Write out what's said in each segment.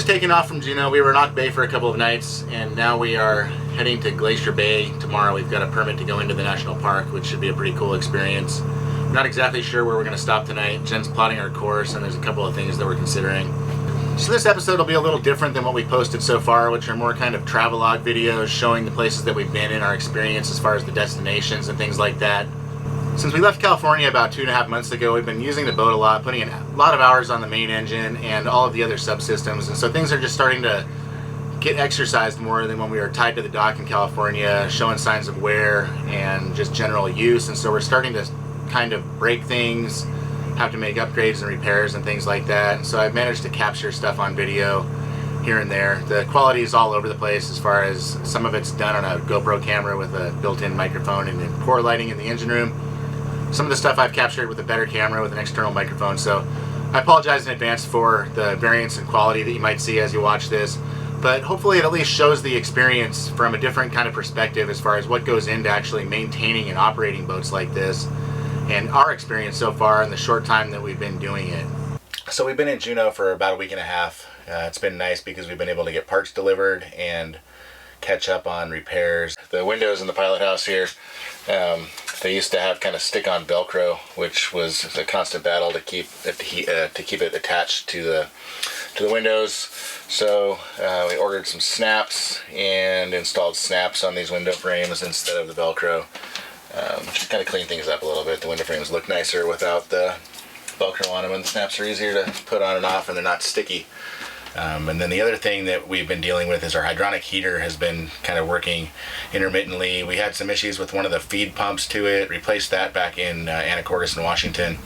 just taking off from Juneau. We were in Knock Bay for a couple of nights, and now we are heading to Glacier Bay tomorrow. We've got a permit to go into the national park, which should be a pretty cool experience. I'm not exactly sure where we're going to stop tonight. Jen's plotting our course, and there's a couple of things that we're considering. So this episode will be a little different than what we posted so far, which are more kind of travelogue videos showing the places that we've been in, our experience as far as the destinations and things like that. Since we left California about 2.5 months ago, we've been using the boat a lot, putting in a lot of hours on the main engine and all of the other subsystems, and so things are just starting to get exercised more than when we were tied to the dock in California, showing signs of wear and just general use. And so we're starting to kind of break things, have to make upgrades and repairs and things like that. And so I've managed to capture stuff on video here and there. The quality is all over the place as far as some of it's done on a GoPro camera with a built-in microphone and then poor lighting in the engine room. Some of the stuff I've captured with a better camera with an external microphone, so I apologize in advance for the variance in quality that you might see as you watch this, but hopefully it at least shows the experience from a different kind of perspective as far as what goes into actually maintaining and operating boats like this, and our experience so far in the short time that we've been doing it. So we've been in Juneau for about a week and a half. It's been nice because we've been able to get parts delivered and catch up on repairs. The windows in the pilot house here, they used to have kind of stick-on Velcro, which was a constant battle to keep it attached to the windows. So we ordered some snaps and installed snaps on these window frames instead of the Velcro. Just kind of clean things up a little bit. The window frames look nicer without the Velcro on them, and the snaps are easier to put on and off, and they're not sticky. And then the other thing that we've been dealing with is our hydronic heater has been kind of working intermittently. We had some issues with one of the feed pumps to it, replaced that back in Anacortes in Washington.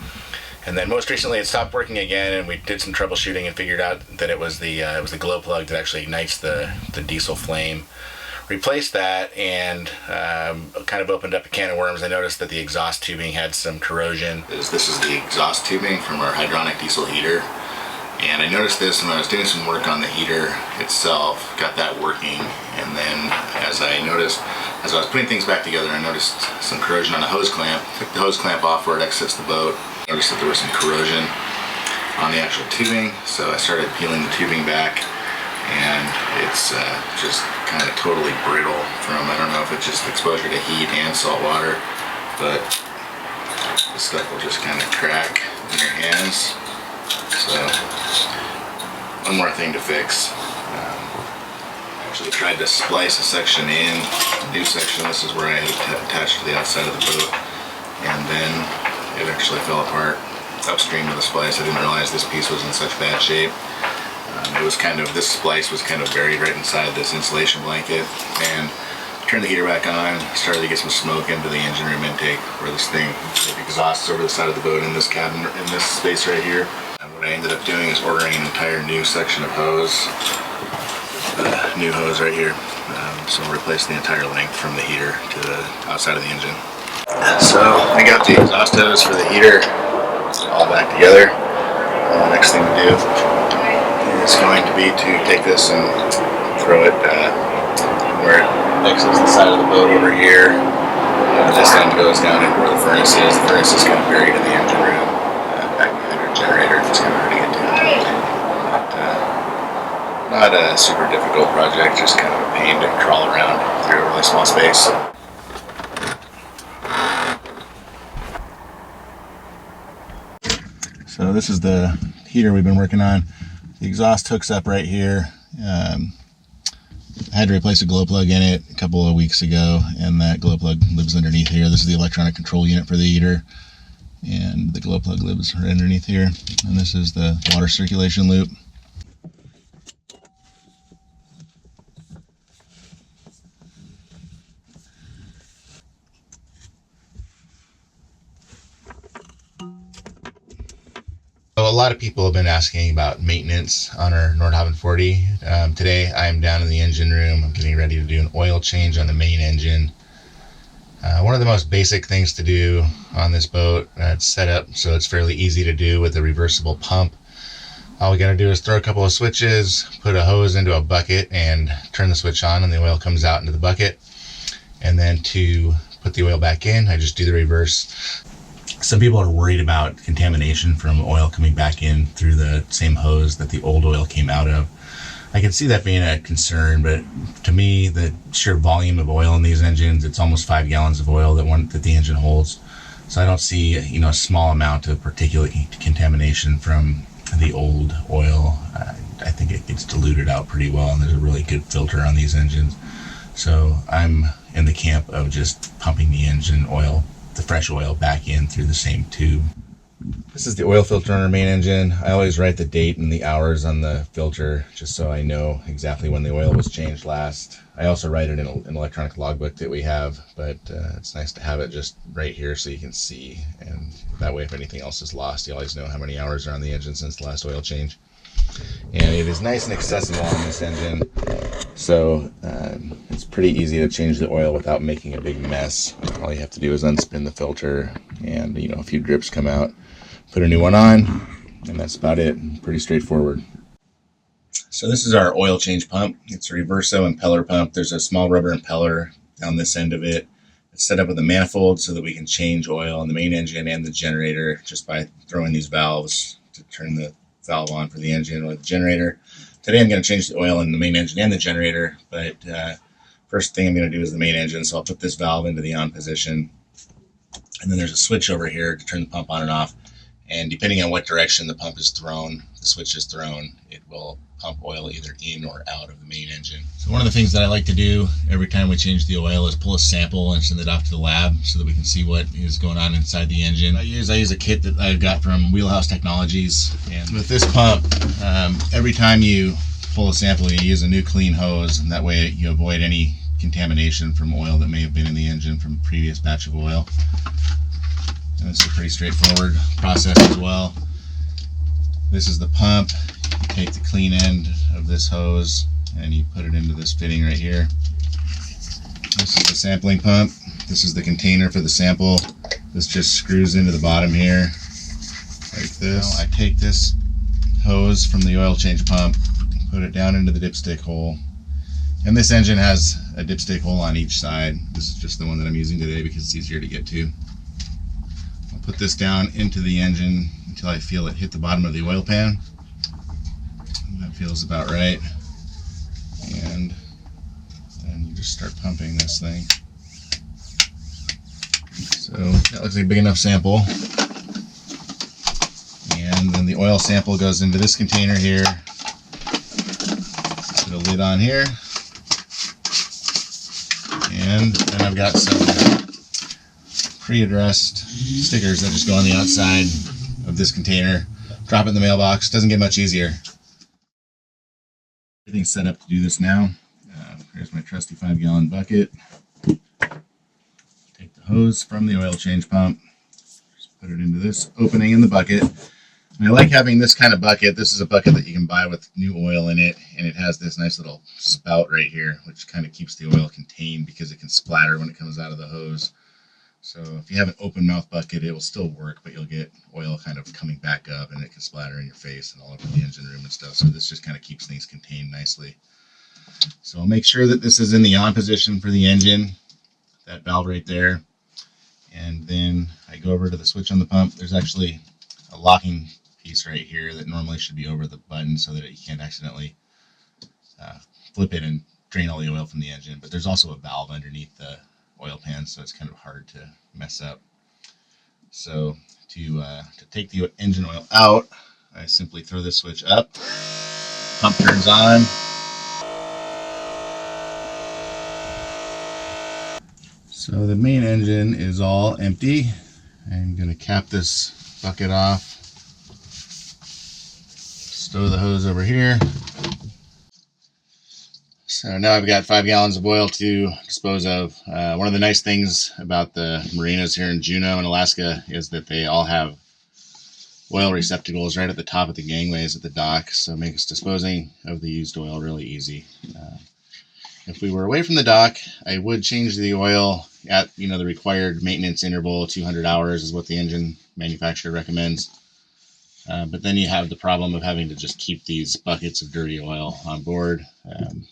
And then most recently it stopped working again, and we did some troubleshooting and figured out that it was the glow plug that actually ignites the diesel flame. Replaced that and kind of opened up a can of worms. I noticed that the exhaust tubing had some corrosion. This is the exhaust tubing from our hydronic diesel heater. And I noticed this when I was doing some work on the heater itself, got that working, and then as I was putting things back together, I noticed some corrosion on the hose clamp. Took the hose clamp off where it exits the boat. Noticed that there was some corrosion on the actual tubing, so I started peeling the tubing back, and it's just kind of totally brittle from, I don't know if it's just exposure to heat and salt water, but this stuff will just kind of crack in your hands. So, one more thing to fix. Actually tried to splice a section in, a new section. This is where I had it attached to the outside of the boat, and then it actually fell apart upstream of the splice. I didn't realize this piece was in such bad shape. This splice was kind of buried right inside this insulation blanket, and turned the heater back on, started to get some smoke into the engine room intake where this thing exhausts over the side of the boat in this cabin, in this space right here. And what I ended up doing is ordering an entire new section of hose, new hose right here. So I'll replace the entire length from the heater to the outside of the engine. So I got the exhaust hose for the heater all back together. The next thing to do is going to be to take this and throw it where it exits the side of the boat over here. This end goes down into where the furnace is. The furnace is kind of buried in the engine room. Back behind our generator, it's kind of hard to get to. But, not a super difficult project, just kind of a pain to crawl around through a really small space. So this is the heater we've been working on. The exhaust hooks up right here. I had to replace a glow plug in it a couple of weeks ago, and that glow plug lives underneath here. This is the electronic control unit for the heater, and the glow plug lives right underneath here. And this is the water circulation loop. A lot of people have been asking about maintenance on our Nordhavn 40. Today I'm down in the engine room. I'm getting ready to do an oil change on the main engine. One of the most basic things to do on this boat, it's set up so it's fairly easy to do with a reversible pump. All we gotta do is throw a couple of switches, put a hose into a bucket, and turn the switch on, and the oil comes out into the bucket. And then to put the oil back in, I just do the reverse. Some people are worried about contamination from oil coming back in through the same hose that the old oil came out of. I can see that being a concern, but to me, the sheer volume of oil in these engines, it's almost 5 gallons of oil that the engine holds. So I don't see, a small amount of particulate contamination from the old oil. I think it gets diluted out pretty well, and there's a really good filter on these engines. So I'm in the camp of just pumping the engine oil, the fresh oil, back in through the same tube. This is the oil filter on our main engine. I always write the date and the hours on the filter just so I know exactly when the oil was changed last. I also write it in an electronic logbook that we have, but it's nice to have it just right here so you can see, and that way if anything else is lost, you always know how many hours are on the engine since the last oil change. And it is nice and accessible on this engine, so it's pretty easy to change the oil without making a big mess. All you have to do is unspin the filter, and a few drips come out. Put a new one on, and that's about it. Pretty straightforward. So this is our oil change pump. It's a reverso impeller pump. There's a small rubber impeller down this end of it. It's set up with a manifold so that we can change oil in the main engine and the generator just by throwing these valves to turn the valve on for the engine or the generator. Today I'm going to change the oil in the main engine and the generator, but first thing I'm going to do is the main engine. So I'll put this valve into the on position, and then there's a switch over here to turn the pump on and off. And depending on what direction the pump is thrown, the switch is thrown, it will pump oil either in or out of the main engine. So one of the things that I like to do every time we change the oil is pull a sample and send it off to the lab so that we can see what is going on inside the engine. I use a kit that I've got from Wheelhouse Technologies, and with this pump, every time you pull a sample, you use a new clean hose, and that way you avoid any contamination from oil that may have been in the engine from a previous batch of oil. And this is a pretty straightforward process as well. This is the pump. You take the clean end of this hose and you put it into this fitting right here. This is the sampling pump. This is the container for the sample. This just screws into the bottom here like this. Now I take this hose from the oil change pump, put it down into the dipstick hole. And this engine has a dipstick hole on each side. This is just the one that I'm using today because it's easier to get to. Put this down into the engine until I feel it hit the bottom of the oil pan. And that feels about right. And then you just start pumping this thing. So that looks like a big enough sample. And then the oil sample goes into this container here. Put a lid on here. And then I've got some pre-addressed stickers that just go on the outside of this container. Drop it in the mailbox. Doesn't get much easier. Everything's set up to do this now. Here's my trusty 5-gallon bucket. Take the hose from the oil change pump. Just put it into this opening in the bucket. And I like having this kind of bucket. This is a bucket that you can buy with new oil in it, and it has this nice little spout right here, which kind of keeps the oil contained because it can splatter when it comes out of the hose. So if you have an open mouth bucket, it will still work, but you'll get oil kind of coming back up, and it can splatter in your face and all over the engine room and stuff. So this just kind of keeps things contained nicely. So I'll make sure that this is in the on position for the engine, that valve right there. And then I go over to the switch on the pump. There's actually a locking piece right here that normally should be over the button so that you can't accidentally flip it and drain all the oil from the engine. But there's also a valve underneath the oil pan, so it's kind of hard to mess up. So to take the engine oil out, I simply throw this switch up, pump turns on, so the main engine is all empty. I'm going to cap this bucket off, stow the hose over here. So now I've got 5 gallons of oil to dispose of. One of the nice things about the marinas here in Juneau in Alaska is that they all have oil receptacles right at the top of the gangways at the dock, so it makes disposing of the used oil really easy. If we were away from the dock, I would change the oil at the required maintenance interval. 200 hours is what the engine manufacturer recommends. But then you have the problem of having to just keep these buckets of dirty oil on board,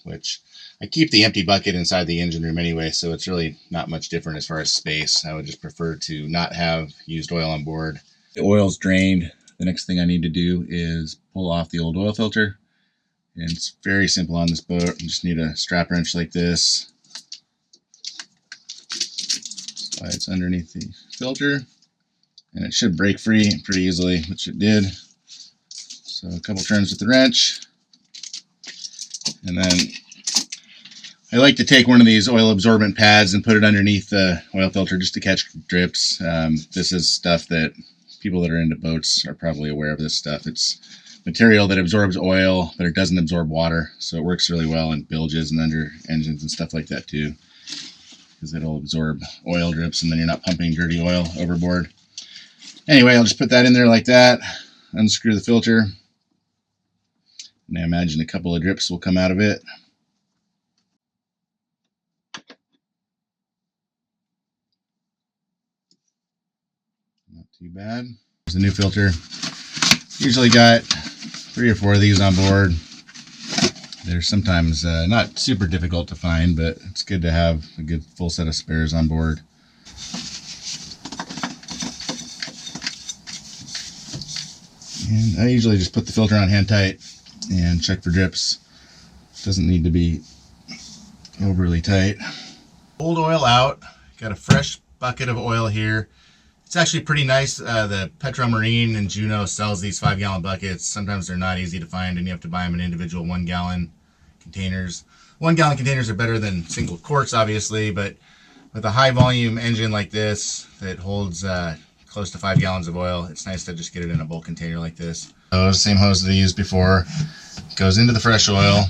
which I keep the empty bucket inside the engine room anyway, so it's really not much different as far as space. I would just prefer to not have used oil on board. The oil's drained. The next thing I need to do is pull off the old oil filter And it's very simple on this boat. You just need a strap wrench like this. Slides underneath the filter, and it should break free pretty easily, which it did. So a couple turns with the wrench, and then I like to take one of these oil absorbent pads and put it underneath the oil filter just to catch drips. This is stuff that people that are into boats are probably aware of. This stuff. It's material that absorbs oil, but it doesn't absorb water, so it works really well in bilges and under engines and stuff like that too, because it'll absorb oil drips and then you're not pumping dirty oil overboard. Anyway, I'll just put that in there like that, unscrew the filter, and I imagine a couple of drips will come out of it. Not too bad. There's the new filter. Usually got 3 or 4 of these on board. They're sometimes not super difficult to find, but it's good to have a good full set of spares on board. And I usually just put the filter on hand tight and check for drips. Doesn't need to be overly tight. Old oil out. Got a fresh bucket of oil here. It's actually pretty nice. The Petromarine and Juneau sells these 5-gallon buckets. Sometimes they're not easy to find and you have to buy them in individual 1-gallon containers. 1-gallon containers are better than single quarts, obviously, but with a high volume engine like this that holds close to 5 gallons of oil, it's nice to just get it in a bulk container like this. Same hose that I used before. Goes into the fresh oil.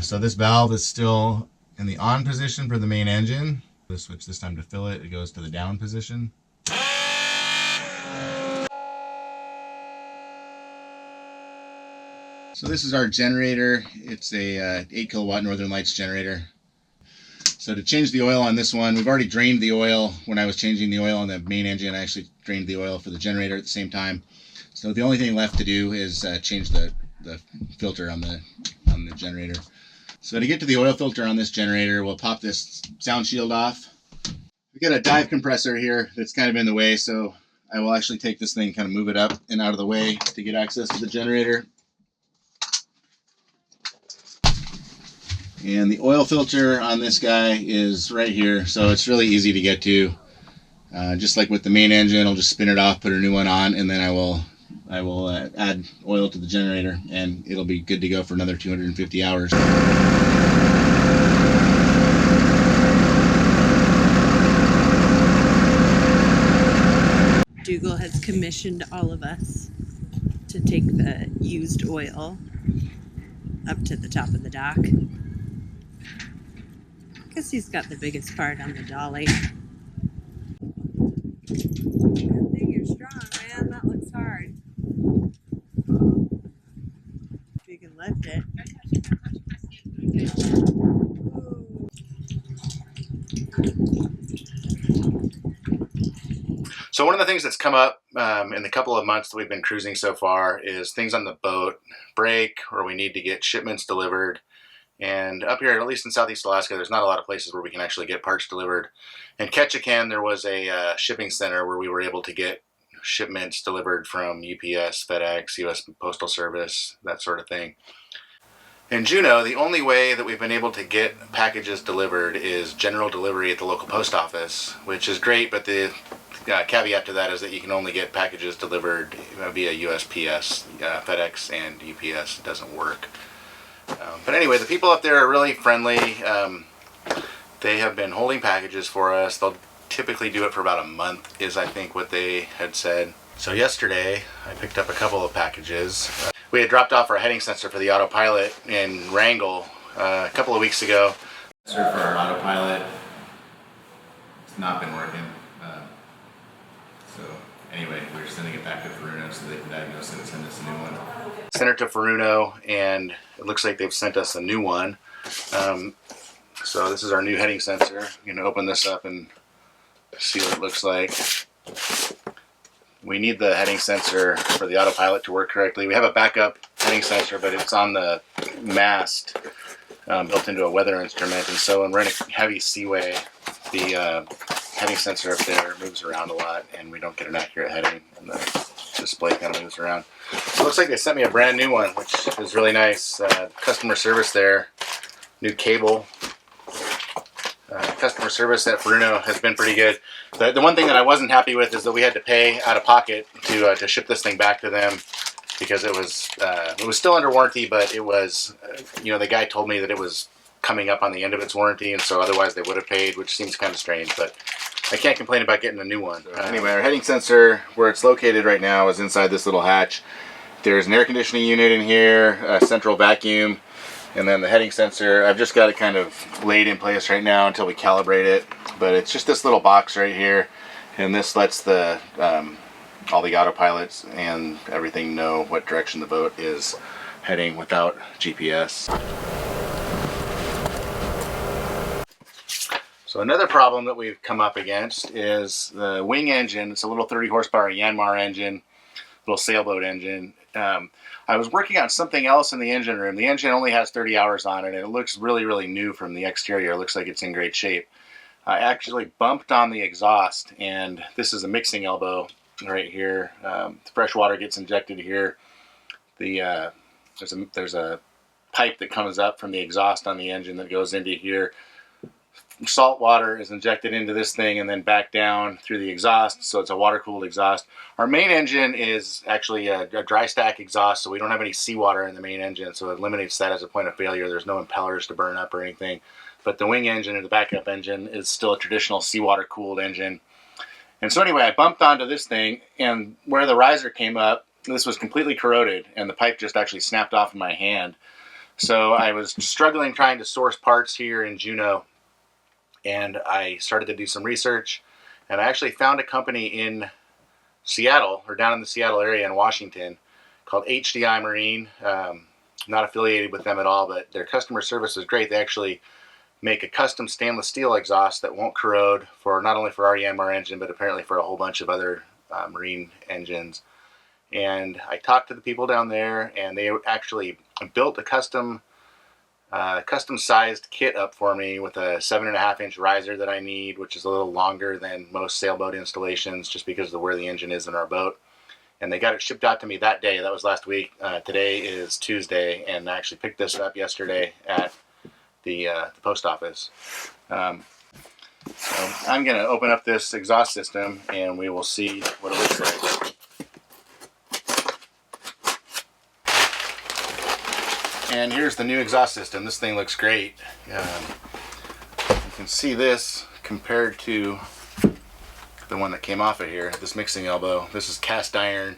So this valve is still in the on position for the main engine. The switch this time to fill it, it goes to the down position. So this is our generator. It's a 8 kilowatt Northern Lights generator. So to change the oil on this one, we've already drained the oil. When I was changing the oil on the main engine, I actually drained the oil for the generator at the same time. So the only thing left to do is change the filter on the generator. So to get to the oil filter on this generator, we'll pop this sound shield off. We've got a dive compressor here that's kind of in the way, so I will actually take this thing, kind of move it up and out of the way to get access to the generator. And the oil filter on this guy is right here, so it's really easy to get to. Just like with the main engine, I'll just spin it off, put a new one on, and then I will add oil to the generator, and it'll be good to go for another 250 hours. Dougal has commissioned all of us to take the used oil up to the top of the dock. I guess he's got the biggest part on the dolly. Good thing you're strong, man. That looks hard. If you can lift it. Ooh. So one of the things that's come up in the couple of months that we've been cruising so far is things on the boat break, or we need to get shipments delivered. And up here, at least in Southeast Alaska, there's not a lot of places where we can actually get parts delivered. In Ketchikan, there was a shipping center where we were able to get shipments delivered from UPS, FedEx, US Postal Service, that sort of thing. In Juneau, the only way that we've been able to get packages delivered is general delivery at the local post office, which is great, but the caveat to that is that you can only get packages delivered via USPS. FedEx and UPS doesn't work. But anyway, the people up there are really friendly. They have been holding packages for us. They'll typically do it for about a month, is I think what they had said. So yesterday, I picked up a couple of packages. We had dropped off our heading sensor for the autopilot in Wrangell a couple of weeks ago. Sensor for our autopilot. It's not been working. So anyway, we're sending it back to Furuno so they can diagnose it and send us a new one. Sent it to Furuno, and it looks like they've sent us a new one. So this is our new heading sensor. You can open this up and see what it looks like. We need the heading sensor for the autopilot to work correctly. We have a backup heading sensor, but it's on the mast built into a weather instrument, and so when we're in a heavy seaway, the heading sensor up there moves around a lot, and we don't get an accurate heading, and the display kind of moves around. It looks like they sent me a brand new one, which is really nice. Customer service there, new cable. Customer service at Juneau has been pretty good. The one thing that I wasn't happy with is that we had to pay out of pocket to ship this thing back to them, because it was still under warranty, but it was, the guy told me that it was coming up on the end of its warranty, and so otherwise they would have paid, which seems kind of strange, but I can't complain about getting a new one. Anyway, our heading sensor, where it's located right now, is inside this little hatch. There's an air conditioning unit in here, a central vacuum, and then the heading sensor. I've just got it kind of laid in place right now until we calibrate it, but it's just this little box right here, and this lets the all the autopilots and everything know what direction the boat is heading without GPS. So another problem that we've come up against is the wing engine. It's a little 30 horsepower Yanmar engine, little sailboat engine. I was working on something else in the engine room. The engine only has 30 hours on it, and it looks really, really new from the exterior. It looks like it's in great shape. I actually bumped on the exhaust, and this is a mixing elbow right here. The fresh water gets injected here. There's a pipe that comes up from the exhaust on the engine that goes into here. Salt water is injected into this thing and then back down through the exhaust, so it's a water-cooled exhaust. Our main engine is actually a dry stack exhaust, so we don't have any seawater in the main engine, so it eliminates that as a point of failure. There's no impellers to burn up or anything. But the wing engine or the backup engine is still a traditional seawater-cooled engine. And so anyway, I bumped onto this thing, and where the riser came up, this was completely corroded, and the pipe just actually snapped off in my hand. So I was struggling trying to source parts here in Juneau, and I started to do some research, and I actually found a company in Seattle, or down in the Seattle area in Washington, called HDI Marine. Not affiliated with them at all, but their customer service is great. They actually make a custom stainless steel exhaust that won't corrode, for not only for our Yanmar engine, but apparently for a whole bunch of other marine engines. And I talked to the people down there, and they actually built a custom sized kit up for me with a 7.5-inch riser that I need, which is a little longer than most sailboat installations just because of where the engine is in our boat. And they got it shipped out to me that day. That was last week. Today is Tuesday, and I actually picked this up yesterday at the post office. So I'm going to open up this exhaust system and we will see what it looks like. And here's the new exhaust system. This thing looks great. You can see this compared to the one that came off of here, this mixing elbow. This is cast iron,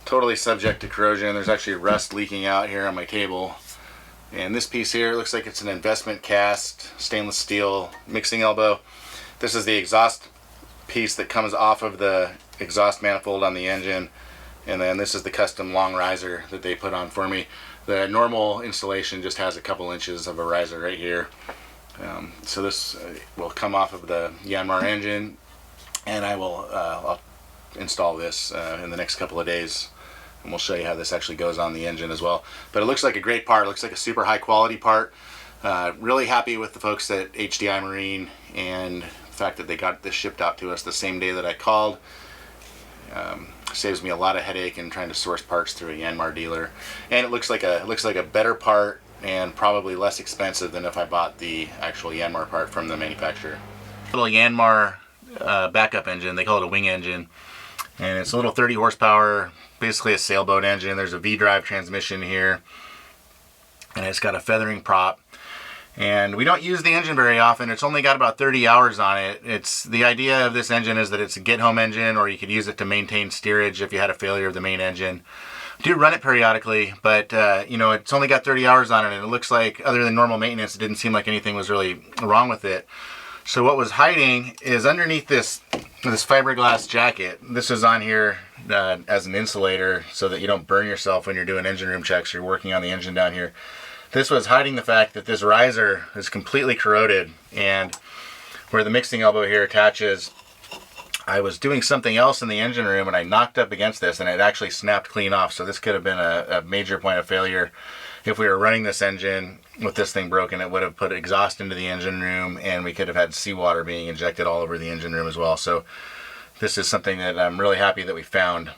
totally subject to corrosion. There's actually rust leaking out here on my table. And this piece here looks like it's an investment cast stainless steel mixing elbow. This is the exhaust piece that comes off of the exhaust manifold on the engine. And then this is the custom long riser that they put on for me. The normal installation just has a couple inches of a riser right here. So this will come off of the Yanmar engine, and I'll install this in the next couple of days, and we'll show you how this actually goes on the engine as well. But it looks like a great part. It looks like a super high quality part. Really happy with the folks at HDI Marine and the fact that they got this shipped out to us the same day that I called. Saves me a lot of headache in trying to source parts through a Yanmar dealer, and it looks like a better part and probably less expensive than if I bought the actual Yanmar part from the manufacturer. Little Yanmar backup engine, they call it a wing engine, and it's a little 30 horsepower, basically a sailboat engine. There's a V-drive transmission here, and it's got a feathering prop. And we don't use the engine very often. It's only got about 30 hours on it. The idea of this engine is that it's a get-home engine, or you could use it to maintain steerage if you had a failure of the main engine. Do run it periodically, but it's only got 30 hours on it, and it looks like, other than normal maintenance, it didn't seem like anything was really wrong with it. So what was hiding is underneath this fiberglass jacket. This is on here as an insulator so that you don't burn yourself when you're doing engine room checks. You're working on the engine down here. This was hiding the fact that this riser is completely corroded, and where the mixing elbow here attaches, I was doing something else in the engine room and I knocked up against this and it actually snapped clean off. So this could have been a major point of failure. If we were running this engine with this thing broken, it would have put exhaust into the engine room, and we could have had seawater being injected all over the engine room as well. So this is something that I'm really happy that we found.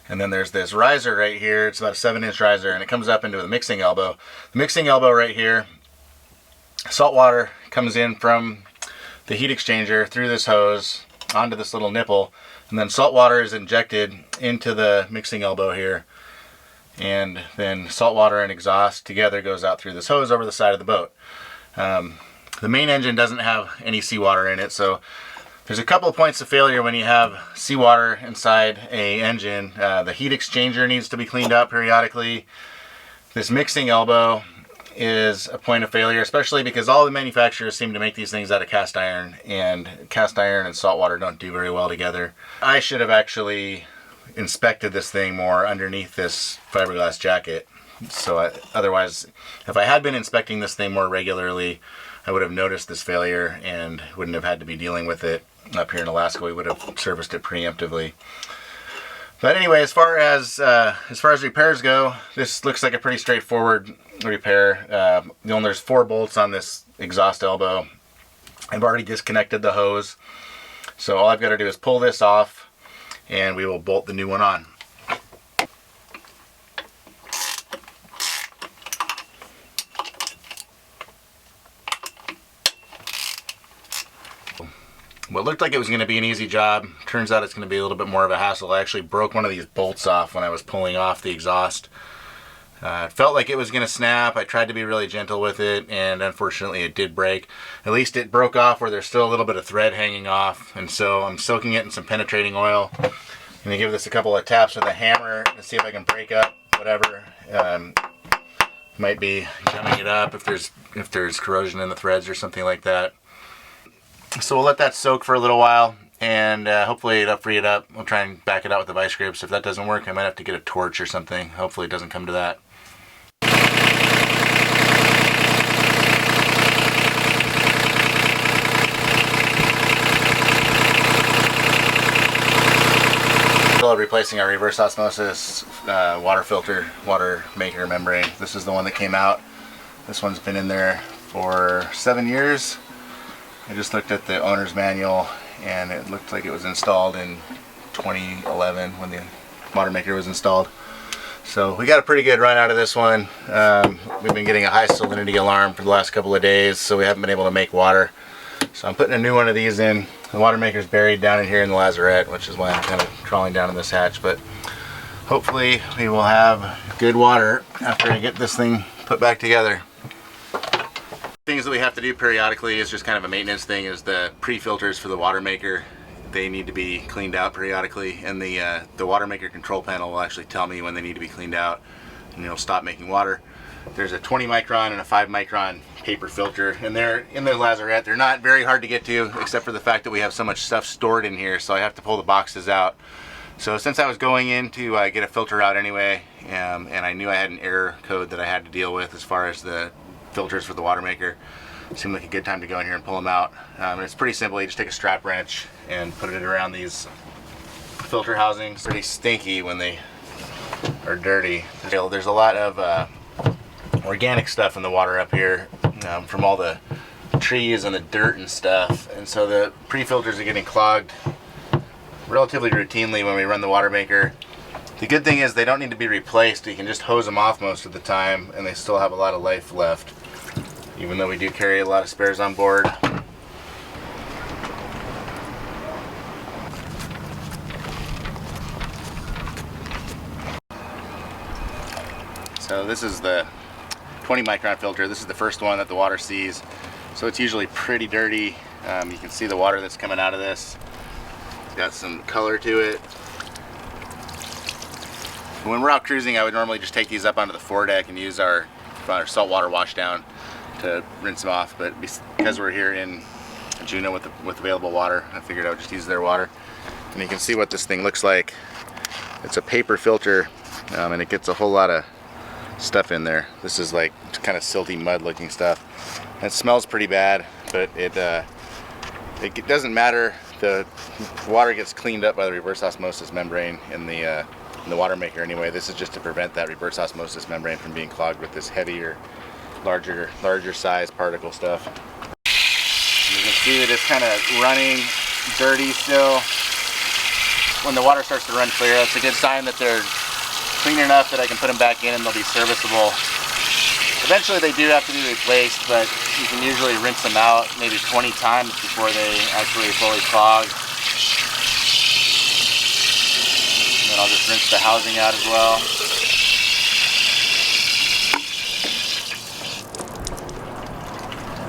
And then there's this riser right here. It's about a 7-inch riser, and it comes up into the mixing elbow. The mixing elbow right here, salt water comes in from the heat exchanger through this hose onto this little nipple, and then salt water is injected into the mixing elbow here, and then salt water and exhaust together goes out through this hose over the side of the boat. The main engine doesn't have any seawater in it, so there's a couple of points of failure when you have seawater inside a engine. The heat exchanger needs to be cleaned out periodically. This mixing elbow is a point of failure, especially because all the manufacturers seem to make these things out of cast iron, and cast iron and salt water don't do very well together. I should have actually inspected this thing more underneath this fiberglass jacket. So otherwise, if I had been inspecting this thing more regularly, I would have noticed this failure and wouldn't have had to be dealing with it up here in Alaska. We would have serviced it preemptively. But anyway, as far as repairs go, this looks like a pretty straightforward repair. There's 4 bolts on this exhaust elbow. I've already disconnected the hose, so all I've got to do is pull this off, and we will bolt the new one on. What looked like it was going to be an easy job, turns out it's going to be a little bit more of a hassle. I actually broke one of these bolts off when I was pulling off the exhaust. It felt like it was going to snap. I tried to be really gentle with it, and unfortunately it did break. At least it broke off where there's still a little bit of thread hanging off, and so I'm soaking it in some penetrating oil. I'm going to give this a couple of taps with a hammer to see if I can break up whatever might be gumming it up, if there's corrosion in the threads or something like that. So we'll let that soak for a little while, and hopefully it'll free it up. We'll try and back it out with the vice grips. If that doesn't work, I might have to get a torch or something. Hopefully it doesn't come to that. Replacing our reverse osmosis water filter, Watermaker membrane. This is the one that came out. This one's been in there for 7 years. I just looked at the owner's manual, and it looked like it was installed in 2011 when the Watermaker was installed. So we got a pretty good run out of this one. We've been getting a high salinity alarm for the last couple of days, so we haven't been able to make water. So I'm putting a new one of these in. The Watermaker's buried down in here in the lazarette, which is why I'm kind of crawling down in this hatch. But hopefully we will have good water after I get this thing put back together. Things that we have to do periodically is just kind of a maintenance thing, is the pre-filters for the Watermaker. They need to be cleaned out periodically, and the Watermaker control panel will actually tell me when they need to be cleaned out, and it'll stop making water. There's a 20 micron and a 5 micron paper filter, and they're in the lazarette. They're not very hard to get to, except for the fact that we have so much stuff stored in here, so I have to pull the boxes out. So since I was going in to get a filter out anyway, and I knew I had an error code that I had to deal with as far as the filters for the Watermaker, it seemed like a good time to go in here and pull them out. And it's pretty simple. You just take a strap wrench and put it around these filter housings. Pretty stinky when they are dirty. There's a lot of organic stuff in the water up here from all the trees and the dirt and stuff, and so the pre-filters are getting clogged relatively routinely when we run the Watermaker. The good thing is they don't need to be replaced. You can just hose them off most of the time, and they still have a lot of life left, even though we do carry a lot of spares on board. So this is the 20 micron filter. This is the first one that the water sees, so it's usually pretty dirty. You can see the water that's coming out of this. It's got some color to it. When we're out cruising, I would normally just take these up onto the foredeck and use our saltwater wash down to rinse them off, but because we're here in Juneau with available water, I figured I would just use their water. And you can see what this thing looks like. It's a paper filter, and it gets a whole lot of stuff in there. This is like kind of silty mud looking stuff. It smells pretty bad, but it doesn't matter. The water gets cleaned up by the reverse osmosis membrane in the Watermaker anyway. This is just to prevent that reverse osmosis membrane from being clogged with this heavier, larger size particle stuff. You can see that it's kind of running dirty still. when the water starts to run clear, that's a good sign that they're clean enough that I can put them back in and they'll be serviceable. Eventually they do have to be replaced, but you can usually rinse them out maybe 20 times before they actually fully clog. And then I'll just rinse the housing out as well.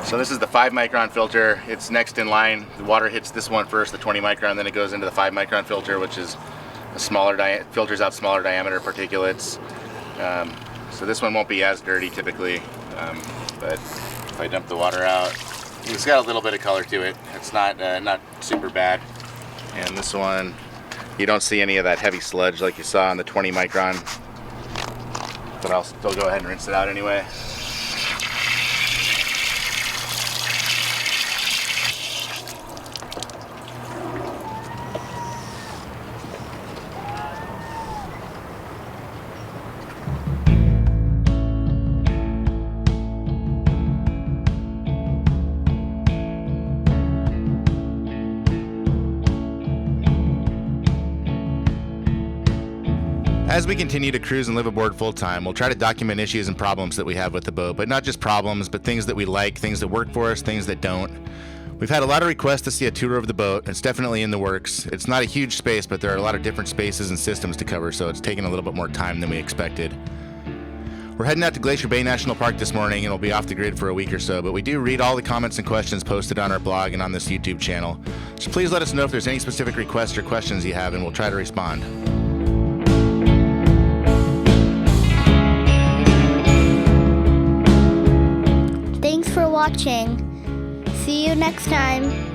So this is the 5 micron filter. It's next in line. The water hits this one first, the 20 micron, then it goes into the 5 micron filter, which is a smaller filters out smaller diameter particulates. So this one won't be as dirty typically, but if I dump the water out, it's got a little bit of color to it. It's not super bad. And this one, you don't see any of that heavy sludge like you saw on the 20 micron, but I'll still go ahead and rinse it out anyway. As we continue to cruise and live aboard full time, we'll try to document issues and problems that we have with the boat, but not just problems, but things that we like, things that work for us, things that don't. We've had a lot of requests to see a tour of the boat. It's definitely in the works. It's not a huge space, but there are a lot of different spaces and systems to cover, so it's taken a little bit more time than we expected. We're heading out to Glacier Bay National Park this morning and we'll be off the grid for a week or so, but we do read all the comments and questions posted on our blog and on this YouTube channel. So please let us know if there's any specific requests or questions you have and we'll try to respond. Thanks for watching. See you next time.